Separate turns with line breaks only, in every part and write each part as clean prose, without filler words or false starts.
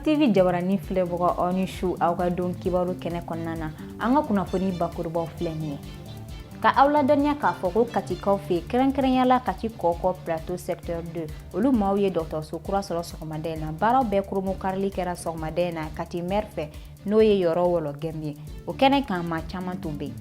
TV jabarani filɛbagaw aw ni su aw ka don kibaru kɛnɛ kɔnɔna na an ka kunnafoni bakurubaw filɛ nin ye ka aw ladɔnniya k'a fɔ ko Katikaw fɛ kɛrɛnkɛrɛnyala Kati kɔkɔ plateau secteur 2 olu maaw ye dɔgɔtɔrɔso kura sɔrɔ sɔgɔmada in na baaraw bɛɛ kurumu karili kɛra sɔgɔmada in na Kati maire fɛ n'o ye Yɔrɔ Wɔlɔ Gɛmu ye o kɛnɛ kan maa caman tun bɛ yen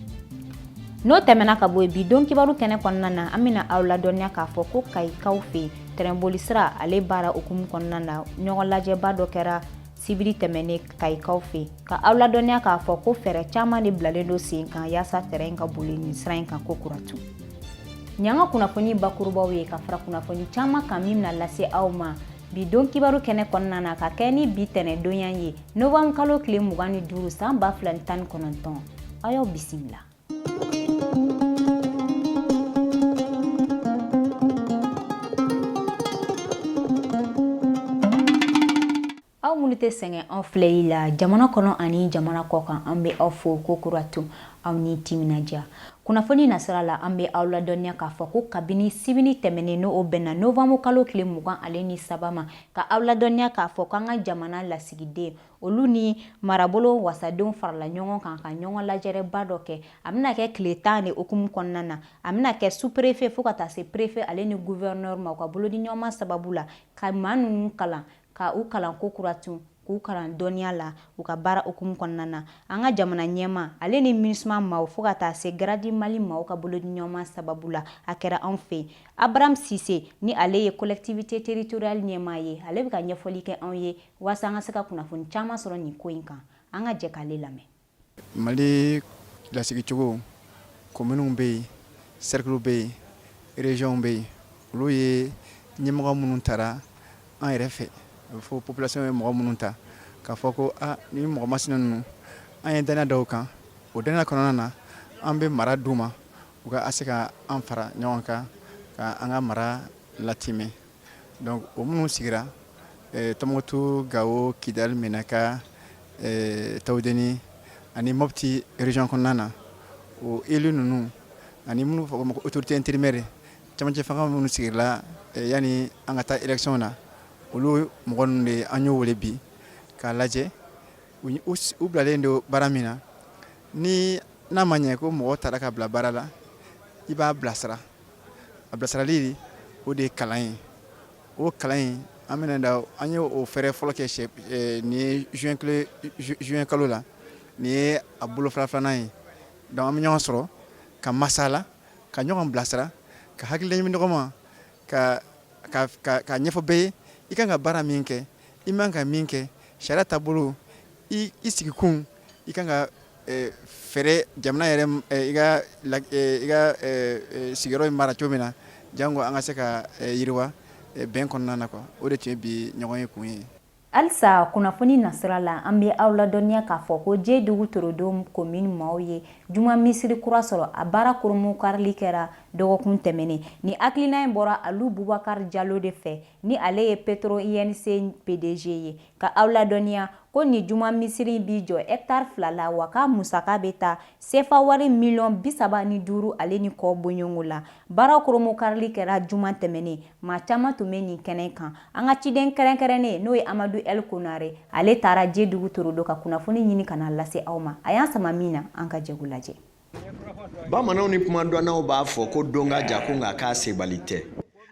n'o tɛmɛna ka bɔ yen bi don kibaru kɛnɛ kɔnɔna na an bɛna aw ladɔnniya k'a fɔ ko Kayikaw fɛ tɛrɛnboli sira ale baara hukumu kɔnɔna na ɲɔgɔn lajɛba dɔ kɛra sibiri tɛmɛnen Kayikaw fɛ ka aw ladɔnniya k'a fɔ ko fɛɛrɛ caman de bilalen don sen kan yaasa terrain in ka boli nin sira in kan ko kuratu nin y'an ka kunnafoni bakurubaw ye ka fara kunnafoni caman kan min bɛna lase aw ma bi don kibaru kɛnɛ kɔnɔna na ka kɛ ni bi tɛnɛdonya ye novembre kalo tile 25 san 2019 aw y'aw bisimila. Aw minnu tɛ sɛgɛn an filɛli la jamana kɔnɔ ani jamana kɔ kan an bɛ aw fo ko kuratu aw ni timinadiya kunnafoni nasira la an bɛ aw ladɔnniya k'a fɔ ko kabini sibiri tɛmɛnen n'o bɛnna novembre kalo tile 23 ma ka aw ladɔnniya k'a fɔ k'an ka jamana lasigiden olu ni marabolo wasadenw farala ɲɔgɔn kan ka ɲɔgɔn lajɛrɛba dɔ kɛ a bɛna kɛ tile 10 de hukumu kɔnɔna na a bɛna kɛ sous-préfet fo ka taa se préfet ale ni gouverneur ma u ka bolodiɲɔgɔnma sababu la ka maa ninnu kalan ka u kalan ko kuratu k'u kalan dɔnniya la u ka baara hukumu kɔnɔna na an ka jamana ɲɛma ale ni MINUSMA maaw fo ka taa se Gradi Mali maaw ka bolodiɲɔgɔnma sababu la a kɛra anw fɛ Abraham Sise ni ale ye collectivité territoriale ɲɛma ye ale bɛ ka ɲɛfɔli kɛ anw ye waasa an ka se ka kunnafoni caman sɔrɔ nin ko in kan an ka jɛ k'ale lamɛn.
Mali lasigicogo kominiw bɛ yen cercle bɛ yen région bɛ yen olu ye ɲɛmɔgɔ minnu taara an yɛrɛ fɛ fo population ye mɔgɔ minnu ta k'a fɔ ko ni mɔgɔ masina ninnu an ye danaya da u kan o danaya kɔnɔna na an bɛ mara d'u ma u ka se ka an fara ɲɔgɔn kan ka an ka mara latimɛ donc o minnu sigira Tɔnbukutu, Gawo, Kidali, Menaka, Tawudeni ani Mopti région kɔnɔna na o élu ninnu ani minnu fɔ ko autorité intérimaire camancɛ fanga minnu sigirila yani an ka taa élection na olu mɔgɔ ninnu de an y'o wele bi k'a lajɛ u bilalen don baara min na ni n'a ma ɲɛ ko mɔgɔ taara ka bila baara la i b'a bilasira a bilasirali o de ye kalan ye o kalan in an bɛna da an ye o fɛɛrɛ fɔlɔ kɛ nin ye juin kalo la nin ye a bolo filanan ye donc an bɛ ɲɔgɔn sɔrɔ ka masala ka ɲɔgɔn bilasira ka hakilila ɲini ɲɔgɔn ma ka ɲɛfɔ bɛɛ ye i kan ka baara min kɛ i man ka min kɛ sariya taabolo i sigikun i kan ka fɛɛrɛ jamana yɛrɛ i ka sigiyɔrɔ in mara cogo min na jango an ka se ka yiriwa bɛn kɔnɔna na quoi o de tun ye bi ɲɔgɔn ye kun ye.
Halisa kunnafoni nasira la an bɛ aw ladɔnniya k'a fɔ ko Jedugu Torodo commune maaw ye juma misiri kura sɔrɔ a baara kurumu karili kɛra dɔgɔkun tɛmɛnen ni hakilina in bɔra Alu Bubakar Jalo de fɛ ni ale ye Petro INC PDG ye ka aw ladɔnniya ko ni juma misiri bi jɔ hectare 2 la wa ka musaka bɛ taa CFA wari miliyɔn 35 ale ni kɔ bɔɲɔngo la baara kurumu karili kɛra juma tɛmɛnen maa caman tun bɛ nin kɛnɛ kan an ka ciden kɛrɛnkɛrɛnnen n'o ye Amadu El Konare ale taara Jedugu Torodo ka kunnafoni ɲini ka na lase aw ma a y'an sama min na an ka jɛgu lajɛ.
Bamananw ni kuma dɔnnaw b'a fɔ ko don ka ja ko nka k'a sebali tɛ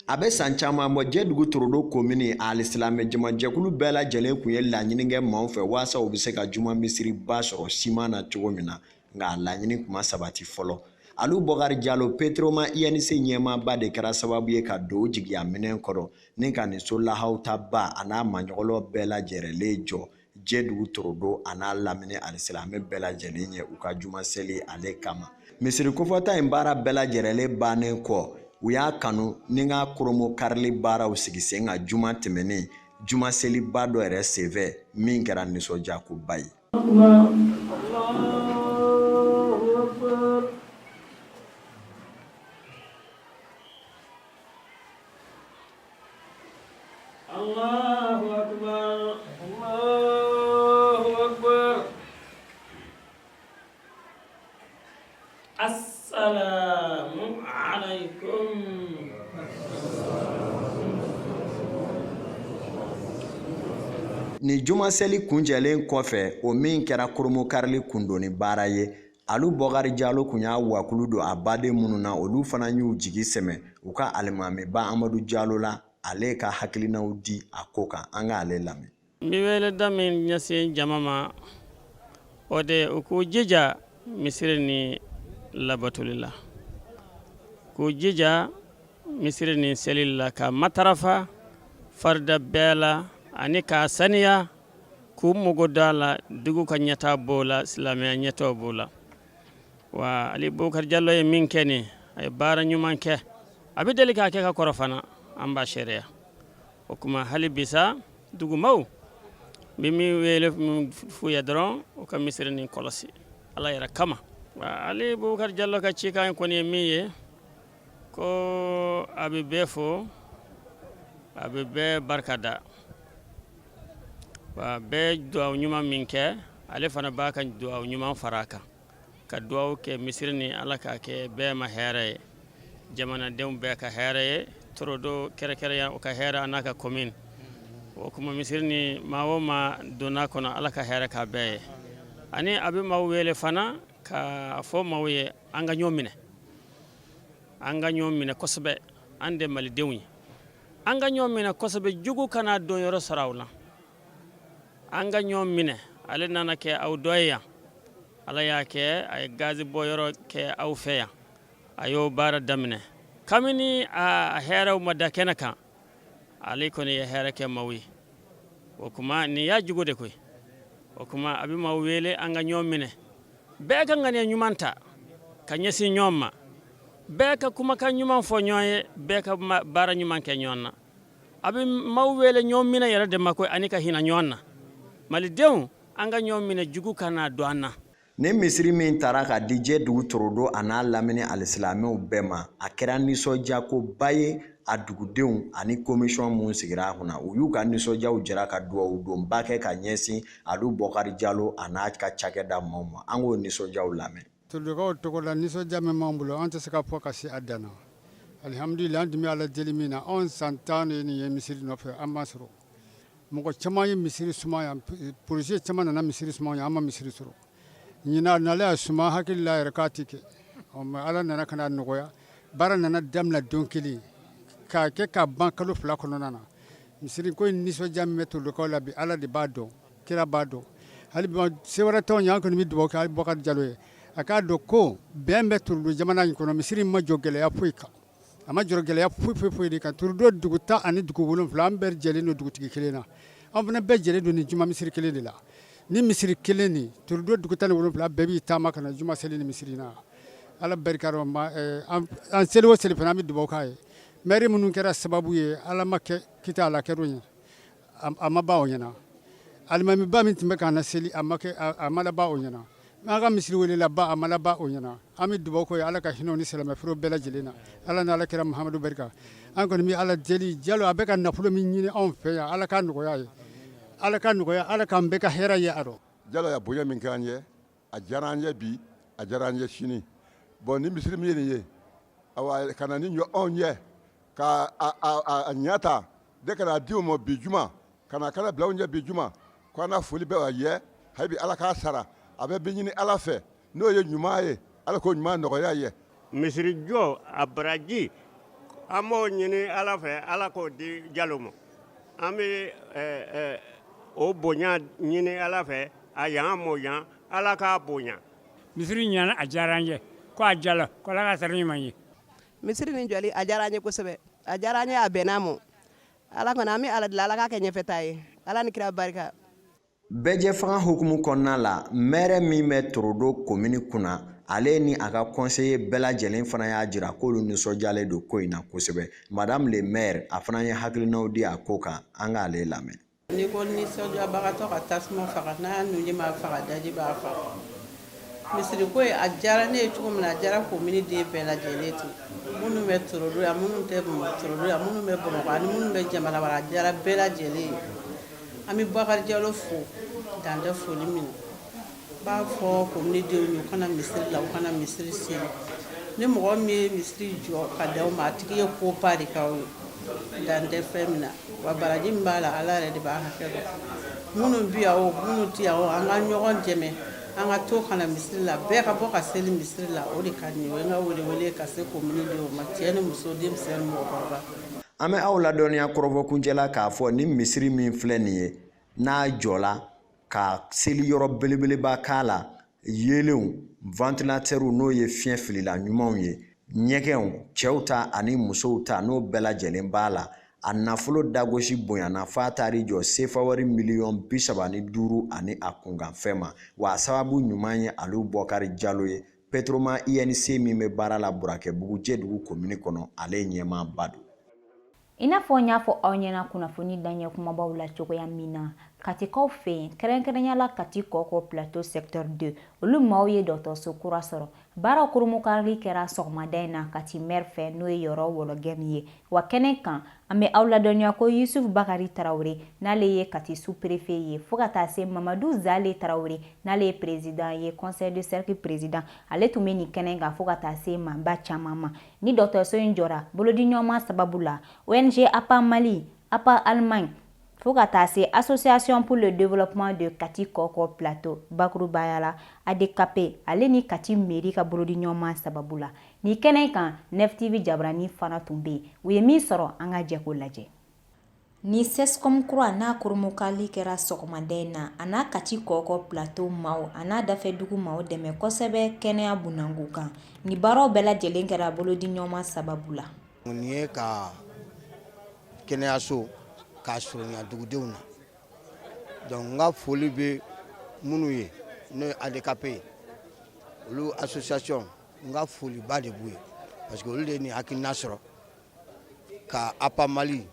a bɛ san caman bɔ Jedugu Torodo commune alisilamɛ jamajɛkulu bɛɛ lajɛlen kun ye laɲini kɛ maaw fɛ waasa u bɛ se ka juma misiri ba sɔrɔ siman na cogo min na nka a laɲini kuma sabati fɔlɔ Alu Bubakar Jalo Petroma INC ɲɛmaaba de kɛra sababu ye ka don jigiya minɛn kɔrɔ ni ka nin so lahaw ta ba a n'a maɲɔgɔlɔ bɛɛ lajɛrɛlen jɔ Jedugu Torodo a n'a lamini alisilamɛ bɛɛ lajɛlen ye u ka juma seli ale kama misiri kofɔta in baara bɛɛ lajɛrɛlen bannen kɔ u y'a kanu ni ka kurumu karili baaraw sigi sen ka juma tɛmɛnen juma seliba dɔ yɛrɛ senfɛ min kɛra nisɔndiyakoba ye.
Allahu Akbar, Allahu Akbar. Assalamu alaikum.
ni juma seli kunjɛlen kɔfɛ o min kɛra koromo karili kundoni baara ye alu Bɔkari Jalo kun y'a wakulu don a baden minnu na olu fana y'u jigi sɛmɛ u ka alimamiba Amadu Jalo la ale ka hakilinaw di a ko kan an ka ale lamɛn.
N bɛ weleda min ɲɛsin jama ma o de u k'u jija misiri ni labatuli la k'u jija misiri ni seli la ka matarafa farida bɛɛ la ani k'a saniya k'u mogo da la dugu ka ɲɛtaa b'o la silamɛya ɲɛtaw b'o la wa Ali Bukari Jallo ye min kɛ nin a ye baara ɲuman kɛ a bɛ deli k'a kɛ ka kɔrɔ fana an b'a sariya o kuma hali bisa dugumaw bɛ min wele f'u ye dɔrɔn u ka misiri ni kɔlɔsi ala yɛrɛ kama wa Ali Bukari Jallo ka cikan kɔni ye min ye ko a bɛ bɛɛ fo a bɛ bɛɛ barika da wa bɛɛ duwawu ɲuman min kɛ ale fana b'a ka duwawu ɲuman fara a kan ka duwawu kɛ misiri ni ala k'a kɛ bɛɛ ma hɛrɛ ye jamanadenw bɛɛ ka hɛrɛ ye torodo kɛrɛkɛrɛnya o ka hɛrɛ a n'a ka commune o kuma misiri ni maa o maa donna kɔnɔ ala ka hɛrɛ k'a bɛɛ ye ani a bɛ maaw wele fana ka fɔ maaw ye an ka ɲɔgɔn minɛ kosɛbɛ an de malidenw ye an ka ɲɔgɔn minɛ kosɛbɛ jugu kana don yɔrɔ sɔrɔ aw la an ka ɲɔgɔn minɛ ale nana kɛ aw dɔ ye yan ala y'a kɛ a ye gazi bɔ yɔrɔ kɛ aw fɛ yan a y'o baara daminɛ kabini a hɛrɛw ma da kɛnɛ kan ale kɔni ye hɛrɛ kɛ maaw ye o kuma nin y'a jugu de koyi o kuma a bɛ maaw wele an ka ɲɔgɔn minɛ bɛɛ ka ŋaniya ɲuman ta ka ɲɛsin ɲɔgɔn ma bɛɛ ka kumakan ɲuman fɔ ɲɔgɔn ye bɛɛ ka baara ɲuman kɛ ɲɔgɔn na a bɛ maaw wele ɲɔgɔn minɛ yɛrɛ de ma koyi ani ka hinɛ ɲɔgɔn na malidenw an ka ɲɔgɔn minɛ jugu kana don an na
ni misiri min taara ka di jɛ dugu torodo a n'a lamini alisilamɛw bɛɛ ma a kɛra nisɔndiyakoba ye a dugudenw ani komisiyɔn mun sigira a kunna u y'u ka nisɔndiyaw jira ka duwawu donba kɛ ka ɲɛsin alu Bɔkari Jalo a n'a ka cakɛda maaw ma an k'o nisɔndiyaw lamɛn.
Torodokaw tɔgɔ la nisɔndiya min b'an bolo an tɛ se ka fɔ ka se a dan na alihamudulila an tun bɛ ala deli min na anw san 10 de nin ye misiri nɔfɛ an b'a sɔrɔ mɔgɔ caman ye misiri suma yan projet caman nana misiri suma yan an ma misiri sɔrɔ ɲinan nale y'a suma hakili la yɛrɛ k'a tɛ kɛ mais ala nana ka na nɔgɔya baara nana daminɛ don kelen k'a kɛ ka ban kalo 2 kɔnɔna na misiri ko in nisɔndiya min bɛ torodokaw la bi ala de b'a dɔn kira b'a dɔn hali se wɛrɛ t'anw ye an kɔni bɛ dugawu kɛ Ali Bɔkari Jalo ye a k'a dɔn ko bɛn bɛ torodo jamana in kɔnɔ misiri ma jɔ gɛlɛya foyi kan a ma jɔ gɛlɛya foyi de kan torodo dugu 10 ani dugu 7 an bɛɛ jɛlen don dugutigi kelen na an fana bɛɛ jɛlen don ni juma misiri kelen de la ni misiri kelen ni torodo dugu 17 bɛɛ b'i taama ka na juma seli ni misiri na ala barika dɔ ma an seli o seli fana an bɛ dugawu k'a ye maire minnu kɛra sababu ye ala ma kɛ kita ala kɛr'o ɲɛ a ma ban o ɲɛna alimamiba min tun bɛ k'an na seli a ma laban o ɲɛna an ka misiri welela ba a ma laban o ɲɛna an bɛ dugawu k'o ye ala ka hinɛ o ni silamɛfuru bɛɛ lajɛlen na ala ni ala kɛra Muhamadu barika an kɔni bɛ ala deli Jalo a bɛ ka nafolo min ɲini anw fɛ yan ala ka nɔgɔya ye ala ka nɔgɔya ala k'an bɛɛ ka hɛrɛ ye a rɔ.
Jalo ya bonya min kɛ an ye a diyara an ye bi a diyara an ye sini bon ni misiri min ye nin ye awa ka na ni ɲɔ anw ye ka a ɲata de kana di o ma bi juma kana kana bila anw ɲɛ bi juma ko an na foli bɛ a ye habi ala k'a sara a bɛ bi ɲini ala fɛ n'o ye ɲuman ye ala k'o ɲuman nɔgɔya ye.
misiri jɔ a baraji an b'o ɲini ala fɛ ala k'o di Jalo ma an bɛ o bonya ɲini ala fɛ a yan mɔ yan ala k'a bonya.
misiri ɲana a diyara an ye ko a Jalo ko ala ka sara ɲuman ye.
misiri ni jɔli a diyara an ye kosɛbɛ a diyara an ye a bɛnna mɔ ala kɔni an bɛ ala deli ala k'a kɛ ɲɛfɛta ye ala ni kira barika.
Bɛjɛ fanga hukumu kɔnɔna la maire min bɛ torodo commune kunna ale ni a ka conseiller bɛɛ lajɛlen fana y'a jira k'olu nisɔndiyalen don ko in na kosɛbɛ madame le maire a fana ye hakilinaw di a ko kan an k'ale lamɛn.
N'i ko nisɔndiyabagatɔ ka tasuma faga n'a nunji ma faga daji b'a faga misiri ko a diyara ne ye cogo min na a diyara commune den bɛɛ lajɛlen ten minnu bɛ torodo yan minnu tɛ torodo yan minnu bɛ Bamakɔ ani minnu bɛ jamana wɛrɛ a diyara bɛɛ lajɛlen an bɛ Bɔkari Jalo fo dan tɛ foli min na b'a fɔ commune denw ye u kana misiri la u kana misiri seli ni mɔgɔ min ye misiri jɔ ka d'aw ma a tigi ye koba de k'aw ye dan tɛ fɛn min na wa baraji min b'a la ala yɛrɛ de b'a hakɛ dɔn minnu bi yan o minnu tɛ yan o an ka ɲɔgɔn dɛmɛ an ka to kana misiri la bɛɛ ka bɔ ka seli misiri la o de ka di n ye o ye n ka welewele ka se komini denw ma cɛ ni muso denmisɛnnin mɔgɔkɔrɔba.
An bɛ aw ladɔnniya kɔrɔfɔkuncɛla k'a fɔ ni misiri min filɛ nin ye n'a jɔla ka seli yɔrɔ belebeleba k'a la yelenw ventilatɛrw n'o ye fiɲɛ filila ɲumanw ye ɲɛgɛnw cɛw ta ani musow ta n'o bɛɛ lajɛlen b'a la a nafolo dagosi bonyana f'a taar'i jɔ sefawari miliyɔn 35 ani a kunkanfɛn ma wa a sababu ɲuman ye Aliyu Bukari Jalo ye Petroma INC min bɛ baara la Burakɛbugu Jɛdugu komini kɔnɔ ale ɲɛmaaba don.
I n'a fɔ n y'a fɔ aw ɲɛna kunnafoni daɲɛ kumabaw la cogoya min na Katikaw fɛ yen kɛrɛnkɛrɛnyala Kati Kɔkɔ Plateau secteur 2 olu maaw ye dɔgɔtɔrɔso kura sɔrɔ baara kurumukarili kɛra sɔgɔmada in na Kati maire fɛ n'o ye Yɔrɔ Wɔlɔgɛmi ye wa kɛnɛ kan an bɛ aw ladɔnniya ko Yusuf Bakari Tarawele n'ale ye Kati sous-préfet ye fo ka taa se Mamadou Zale Tarawele n'ale ye président ye conseil de cercle président ale tun bɛ nin kɛnɛ kan fo ka taa se manba caman ma ni dɔgɔtɔrɔso in jɔra bolodiɲɔgɔnma sababu la ONG APA Mali APA Allemagne fo ka taa se Association pour le développement de Kati Kɔkɔ Plateau bakurubaya la ADKP ale ni Kati mairie ka bolodiɲɔgɔnma sababu la ni kɛnɛ kan NFTV Jabarani fana tun bɛ yen u ye min sɔrɔ an ka jɛ k'o lajɛ. Ni CESCOM kura n'a kurumukali kɛra sɔgɔmada in na a n'a Kati Kɔkɔ Plateau maaw a n'a dafɛ dugu maaw dɛmɛ kosɛbɛ kɛnɛya bunangu kan ni baaraw bɛɛ lajɛlen kɛra bolodiɲɔgɔnma sababu la.
Nin ye ka kɛnɛyaso k'a surunya dugudenw na donc n ka foli bɛ minnu ye n'o ye ADKP ye olu association n ka foliba de b'u ye parce que olu de ye nin hakilina sɔrɔ ka APA Mali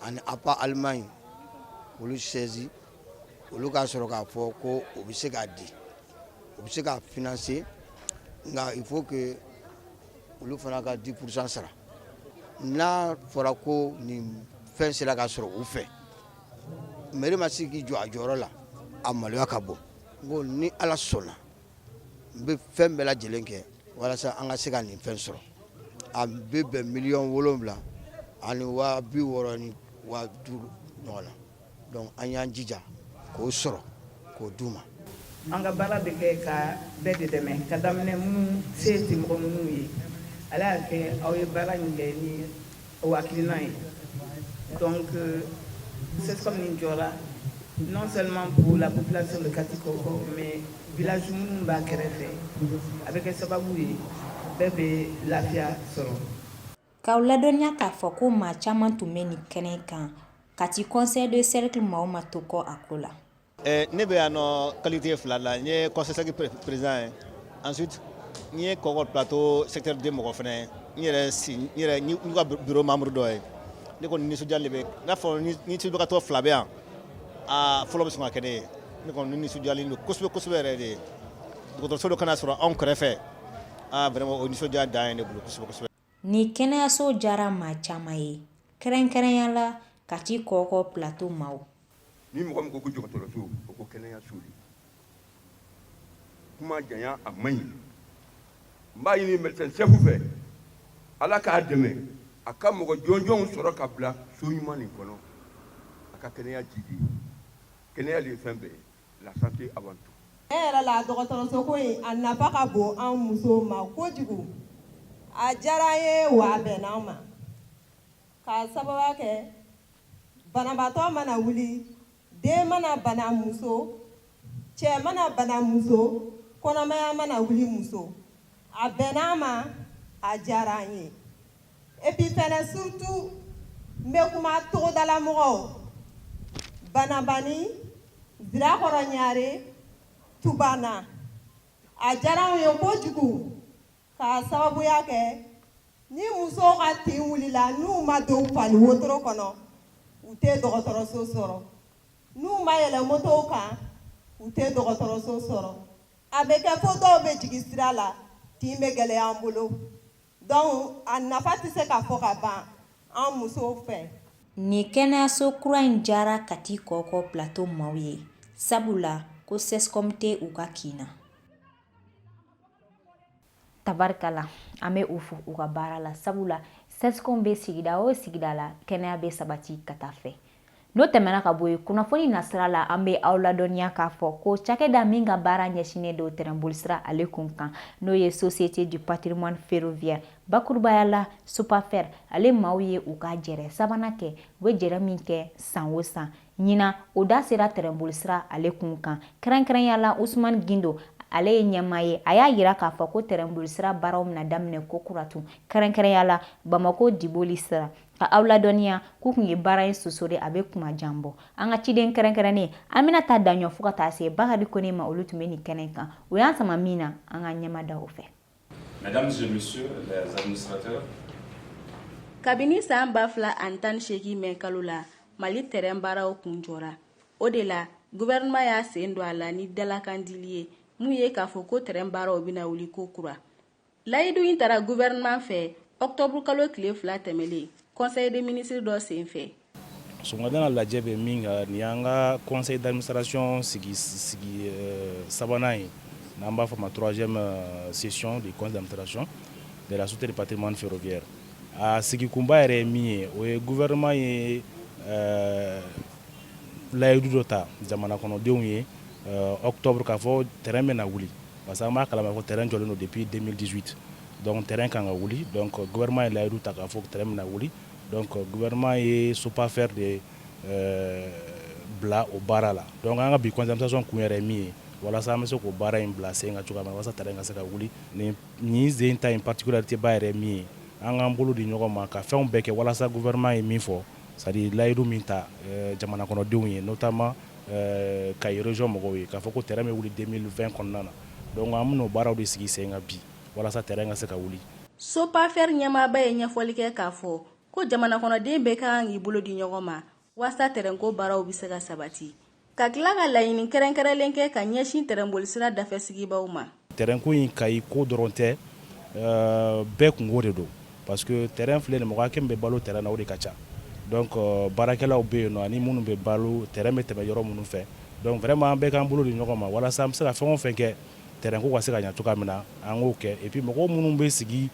ani APA Allemagne olu saisi olu ka sɔrɔ k'a fɔ ko o bɛ se k'a di o bɛ se k'a financer nka il faut que olu fana ka 10% sara n'a fɔra ko nin fɛn sera ka sɔrɔ u fɛ mairie ma se k'i jɔ a jɔyɔrɔ la a maloya ka bon n ko ni Ala sɔnna n bɛ fɛn bɛɛ lajɛlen kɛ walasa an ka se ka nin fɛn sɔrɔ a bɛ bɛn miliyɔn 7 ani 60 ni 50 ɲɔgɔn na donc an y'an jija k'o sɔrɔ k'o d'u ma.
An ka baara bɛ kɛ ka bɛɛ de dɛmɛ ka daminɛ minnu se tɛ mɔgɔ minnu ye Ala y'a kɛ aw ye baara in kɛ ni o hakilina ye donc c'est comme une joie non seulement pour la population de Kati Kɔkɔ mais village minnu b'a kɛrɛfɛ a bɛ kɛ sababu ye bɛɛ bɛ lafiya sɔrɔ.
K'aw ladɔnniya k'a fɔ ko maa caman tun bɛ nin kɛnɛ kan Kati conseil de cercle maaw ma to kɔ a ko la.
Ne bɛ yan nɔ qualité 2 la n ye conseil cercle président ye ensuite n ye Kɔkɔ Plateau secteur 2 mɔgɔ fana ye n yɛrɛ ka bureau membre dɔ ye ne kɔni nisɔndiyalen bɛ n'a fɔ ni civilisatɔ 2 bɛ yan a fɔlɔ bɛ sɔn ka kɛ ne ye ne kɔni nisɔndiyalen don kosɛbɛ kosɛbɛ yɛrɛ de dɔgɔtɔrɔso dɔ kana sɔrɔ anw kɛrɛfɛ vraiment o nisɔndiya dan ye ne bolo kosɛbɛ kosɛbɛ.
Ni kɛnɛyaso jara maa caman ye kɛrɛnkɛrɛnyala Kati Kɔkɔ Plateau maaw.
Ni mɔgɔ min ko ko dɔgɔtɔrɔso o ko kɛnɛyaso de kuma janya a man ɲi n b'a ɲini médecin chef fɛ Ala k'a dɛmɛ a ka mɔgɔ jɔnjɔnw sɔrɔ ka bila so ɲuman nin kɔnɔ a ka kɛnɛya jigi kɛnɛya de ye fɛn bɛɛ la santé avant tout.
E yɛrɛ la dɔgɔtɔrɔso ko in a nafa ka bon an musow ma kojugu a diyara an ye wa a bɛnna an ma k'a sababu kɛ banabaatɔ mana wuli den mana bana muso cɛ mana bana muso kɔnɔmaya mana wuli muso a bɛnna an ma a diyara an ye et puis fɛnɛ surtout n bɛ kuma togodala mɔgɔw Banabani Zirakɔrɔ Ɲare Tubana a diyara an ye kojugu k'a sababuya kɛ ni musow ka tin wulila n'u ma don fali wotoro kɔnɔ u tɛ dɔgɔtɔrɔso sɔrɔ n'u ma yɛlɛ motow kan u tɛ dɔgɔtɔrɔso sɔrɔ a bɛ kɛ fo dɔw bɛ jigin sira la tin bɛ gɛlɛya an bolo donc a nafa tɛ se ka fɔ ka ban an musow fɛ.
Ni kɛnɛyaso kura in jara Kati Kɔkɔ Plateau maaw ye sabula ko CESCOM tɛ u ka kin na. Tabarikala an bɛ u fo u ka baara la sabula CESCOM bɛ sigida o sigida la kɛnɛya bɛ sabati ka taa fɛ no tɛmɛna ka bɔ yen kunnafoni nasira la an bɛ aw ladɔnniya k'a fɔ ko cakɛda min ka baara ɲɛsinnen don terrainbolisira ale kun kan n'o ye Société du patrimoine ferroviaire bakurubaya la Sopafer ale maaw ye u ka jɛrɛ sabanan kɛ u bɛ jɛrɛ min kɛ san o san ɲina o da sera terrainbolisira ale kun kan kɛrɛnkɛrɛnya la Ousmane Gindo ale ye ɲɛmaa ye a y'a yira k'a fɔ ko terrainbolisira baaraw bɛna daminɛ ko kuratu kɛrɛnkɛrɛnya la Bamako Diboli sira ka aw ladɔnniya k'u kun ye baara in sosori a bɛ kuma jan bɔ an ka ciden kɛrɛnkɛrɛnnen an bɛna taa daɲɔ fo ka taa se Bakari Kone ma olu tun bɛ nin kɛnɛ kan o y'an sama min na an ka ɲɛma da o fɛ.
Mesdames et messieurs les administrateurs,
kabini san 2018 mɛn kalo la Mali terrain baaraw kun jɔra o de la gouvernement y'a sen don a la ni dalakandili ye mun ye k'a fɔ ko terrain baaraw bɛna wuli ko kura layidu in taara gouvernement fɛ octobre kalo tile 2 tɛmɛlen conseil des ministres dɔ sen fɛ
sɔgɔmada lajɛ bɛ min kan ni an ka conseil d'administration sigi sabanan ye n'an b'a fɔ ma 3e session du conseil d'administration de la Société du patrimoine ferroviaire a sigi kunba yɛrɛ ye min ye o ye gouvernement ye layidu dɔ ta jamana kɔnɔdenw ye octobre k'a fɔ terrain bɛna wuli parce que an b'a kalama ko terrain jɔlen don depuis 2018 donc terrain kan ka wuli donc gouvernement ye layidu ta k'a fɔ terrain bɛna wuli donc gouvernement ye Sopafer de bila o baara la donc an ka bi conseil d'administration kun yɛrɛ min ye walasa an bɛ se k'o baara in bila sen ka cogoya min na walasa terrain ka se ka wuli nin sen ta in particularité ba yɛrɛ min ye an k'an bolo di ɲɔgɔn ma ka fɛnw bɛɛ kɛ walasa gouvernement ye min fɔ c'est-à-dire layidu min ta jamana kɔnɔdenw ye notamment Kayi région mɔgɔw ye k'a fɔ ko terrain bɛ wuli 2020 kɔnɔna na donc an bɛn'o baaraw de sigi sen kan bi walasa terrain ka se ka wuli.
Sopafer ɲɛmaaba ye ɲɛfɔli kɛ k'a fɔ ko jamana kɔnɔden bɛɛ ka kan k'i bolo di ɲɔgɔn ma walasa terrain ko baaraw bɛ se ka sabati ka tila ka laɲini kɛrɛnkɛrɛnlen kɛ ka ɲɛsin terrainbolisira dafɛsigibaw ma.
terrain ko in Kayi ko dɔrɔn tɛ bɛɛ kungo de don parce que terrain filɛ nin mɔgɔ hakɛ min bɛ balo terrain na o de ka ca donc baarakɛlaw bɛ yen nɔ ani minnu bɛ balo terrain bɛ tɛmɛ yɔrɔ minnu fɛ donc vraiment an bɛɛ k'an bolo di ɲɔgɔn ma walasa an bɛ se ka fɛn o fɛn kɛ terrain ko ka se ka ɲɛ cogoya min na an k'o kɛ et puis mɔgɔw minnu bɛ sigi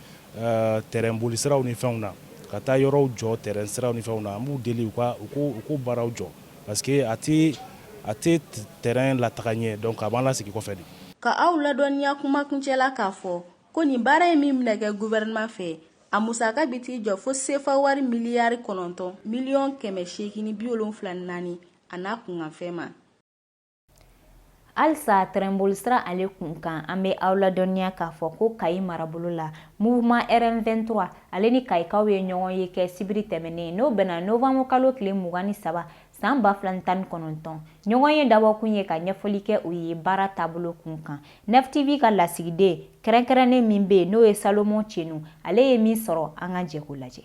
terrain bolisiraw ni fɛnw na ka taa yɔrɔw jɔ terrain siraw ni fɛnw na an b'u deli u ko baaraw jɔ parce que a tɛ terrain lataga ɲɛ donc a b'an lasigi kɔfɛ de.
ka aw ladɔnniya kumakuncɛ la k'a fɔ ko nin baara in min bɛna kɛ gouvernement fɛ a musaka bɛ t'i jɔ fo CFA wari miliyari 9 miliyɔn 874 a n'a kunkanfɛn ma.
Alsa terrainbolisira ale kun kan an bɛ aw ladɔnniya k'a fɔ ko Kayi marabolo la mouvement RN23 ale ni Kayikaw ye ɲɔgɔn ye kɛ sibiri tɛmɛnen n'o bɛnna novembre kalo tile 23 san 2019 ɲɔgɔn ye dabɔkun ye ka ɲɛfɔli kɛ u ye baara taabolo kun kan NFTV ka lasigiden kɛrɛnkɛrɛnnen min bɛ yen n'o ye Salomon Cenu ale ye min sɔrɔ an ka jɛ k'o lajɛ.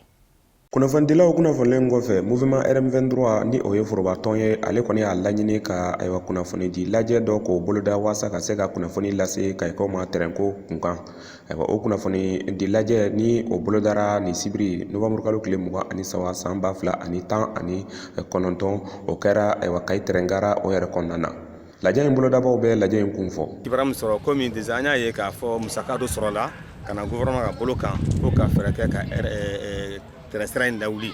kunnafonidilaw kunnafonilen kɔfɛ mouvement RM23 ni o ye forobatɔn ye ale kɔni y'a laɲini ka kunnafoni di lajɛ dɔ k'o boloda waasa ka se ka kunnafoni lase Kayikaw ma terrainko kunkan o kunnafoni di lajɛ ni o bolodara ni sibiri novembre kalo tile 23 san 2019 o kɛra Kayi terraingara o yɛrɛ kɔnɔna na lajɛ in bolodabaw bɛ lajɛ in kun fɔ.
Kibaru min sɔrɔ komi déjà an y'a ye k'a fɔ musaka dɔ sɔrɔla ka na gouvernement ka bolo kan ko ka fɛɛrɛ kɛ ka terrain sira in lawuli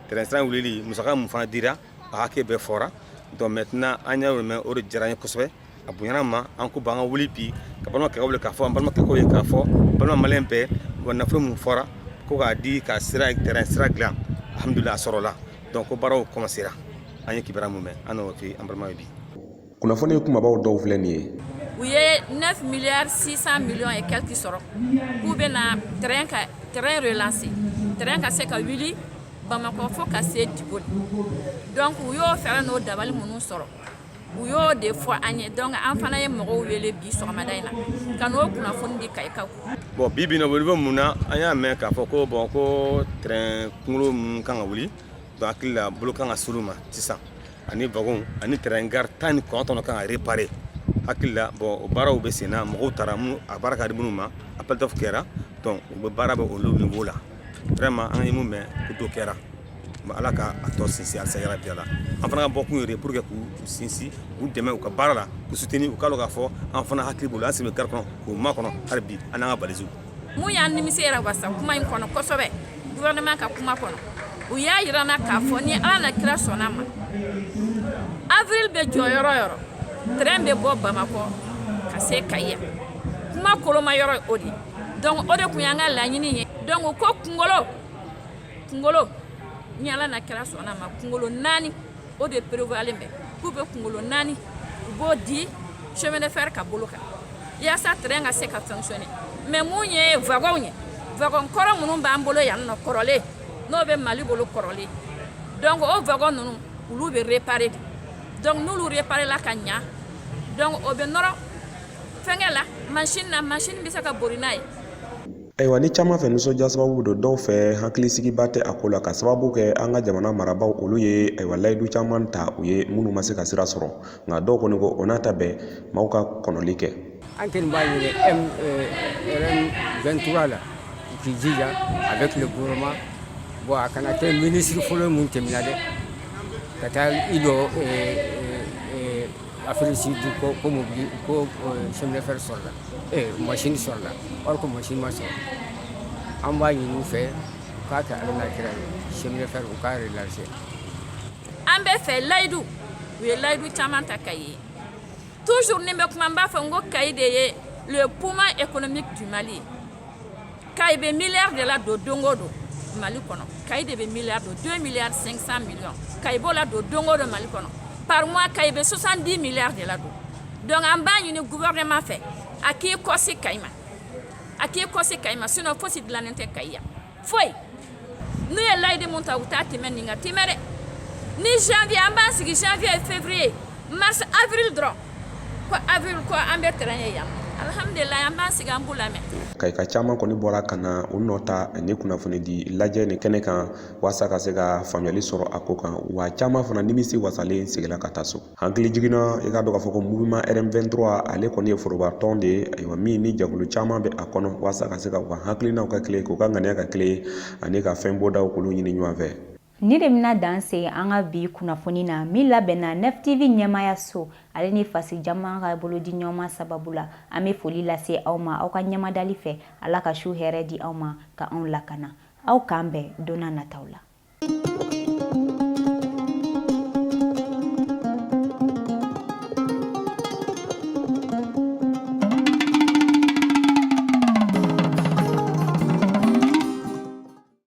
terrain sira wulili musaka mun fana dira a hakɛ bɛɛ fɔra donc maintenant an y'a mɛn o de diyara an ye kosɛbɛ a bonyana ma an ko b'an ka wuli bi ka balimakɛkaw wele k'a fɔ an balimakɛkaw ye k'a fɔ balima maliyɛn bɛɛ wa nafolo mun fɔra ko k'a di ka terrain sira dilan alhamdulillah a sɔrɔla donc ko baaraw commencera an ye kibaruya mun mɛn an n'o f'i an balimaw ye bi.
kunnafoni kumabaw dɔw filɛ nin ye.
u ye 9 milliards 600 millions et quelques sɔrɔ k'u bɛna terrain relancer terrain ka se ka wuli Bamako fo ka se Diboli donc u y'o fɛɛrɛ n'o dabali minnu sɔrɔ u y'o de fɔ an ye donc an fana ye mɔgɔw wele bi sɔgɔmada in na ka n'o kunnafoni di Kayikaw.
bon bi bi na o bɛ mun na an y'a mɛn k'a fɔ ko bon ko terrain kunkolo mun kan ka wuli donc hakili la bolo kan ka s'olu ma sisan ani wagon ani terrain gare 19 kan ka réparer hakili la bon o baaraw bɛ sen na mɔgɔw taara a baara ka di minnu ma appel d'offre kɛra donc u bɛ baara bɛ olu niveau la vraiment an ye mun mɛn ko dɔ kɛra ala ka a tɔ sinsin halisa yarabi ala an fana ka bɔ kun yɛrɛ pour que k'u sinsin k'u dɛmɛ u ka baara la k'u soutenir u k'a dɔn k'a fɔ an fana hakili bolo an sen bɛ gare kɔnɔ k'u makɔnɔ hali bi an n'an ka baliziw.
mun y'an nimisi yɛrɛ wasa kuma in kɔnɔ kosɛbɛ gouvernement ka kuma kɔnɔ u y'a yirana k'a fɔ ni ala na kira sɔnna ma avril be jɔ yɔrɔ yɔrɔ train be bɔ Bamako ka se Kaya kuma koloma yɔrɔ o de donc o de kun y'an ka laɲini ye donc ko kungolo nyala na kɛra sɔnna ma kungolo 4 o de prévoyalen bɛ k'u bɛ kungolo 4 u b'o di chemin de fer ka bolo kan yasa train ka se ka fonctionner mais mun ye wagon ye wagon kɔrɔ minnu b'an bolo yan nɔ kɔrɔlen n'o bɛ Mali bolo kɔrɔlen donc o wagon ninnu olu bɛ réparer donc n'olu réparer la ka ɲa donc o bɛ nɔrɔ fɛngɛ la machine bɛ se ka bori n'a ye.
Ayiwa ni caman fɛ nisɔndiya sababu don dɔw fɛ hakilisigiba tɛ a ko la ka sababu kɛ an ka jamana marabaaw olu ye ayiwa layidu caman ta u ye minnu ma se ka sira sɔrɔ nka dɔw kɔni ko o n'a ta bɛɛ maaw ka kɔnɔli kɛ.
An kɔni b'a ɲini M23 la k'i jija avec le gouvernement bon a kana kɛ ministre fɔlɔ mun tɛmɛna dɛ ka taa i jɔ Afrique Sud ko mobili ko chemin de fer sɔrɔla machine sɔrɔla or ko machine ma sɔrɔ an b'a ɲini u fɛ k'a kɛ ala n'a kira ye chemin de fer u k'a relancer.
An bɛ fɛ layidu u ye layidu caman ta Kayi toujours ni bɛ kuma n b'a fɔ n ko Kayi de ye le poumon économique du Mali Kayi bɛ milliard de la don don o don Mali kɔnɔ Kayi de bɛ milliard don 2 milliards 500 millions Kayi b'o la don don o don Mali kɔnɔ par mois Kayi bɛ 70 milliards de la don donc an b'a ɲini gouvernement fɛ a k'i kɔsi Kayi ma sinon fosi dilannen tɛ Kayi yan foyi n'u ye layidu mun ta u t'a tɛmɛ nin kan tɛmɛ dɛ ni janvier an b'an sigi janvier février mars avril dɔrɔn ko avril ko an bɛ terrain ye yan alhamdulillah an b'an sigi an b'u lamɛn.
Kayika caman kɔni bɔra ka na u nɔta ni kunnafoni di lajɛ ni kɛnɛ kan walasa ka se ka faamuyali sɔrɔ a ko kan wa caman fana nimisi wasalen segila ka taa so. Hakili jiginna i ka dɔn k'a fɔ ko mouvement RM23 ale kɔni ye foroba tɔn de ye ayiwa min ni jɛkulu caman bɛ a kɔnɔ walasa ka se ka u ka hakilinaw ka kile k'u ka ŋaniya ka kile ani ka fɛn bɔdaw k'olu ɲini ɲɔgɔn fɛ.
Ni de bɛna dan se an ka bi kunnafoni na min labɛnna NEF TV ɲɛmaya so ale ni Fasi Jama ka bolodi ɲɔgɔnma sababu la an bɛ foli lase aw ma aw ka ɲɛmadali fɛ Ala ka su hɛrɛ di aw ma ka anw lakana aw k'an bɛn donna nataw la.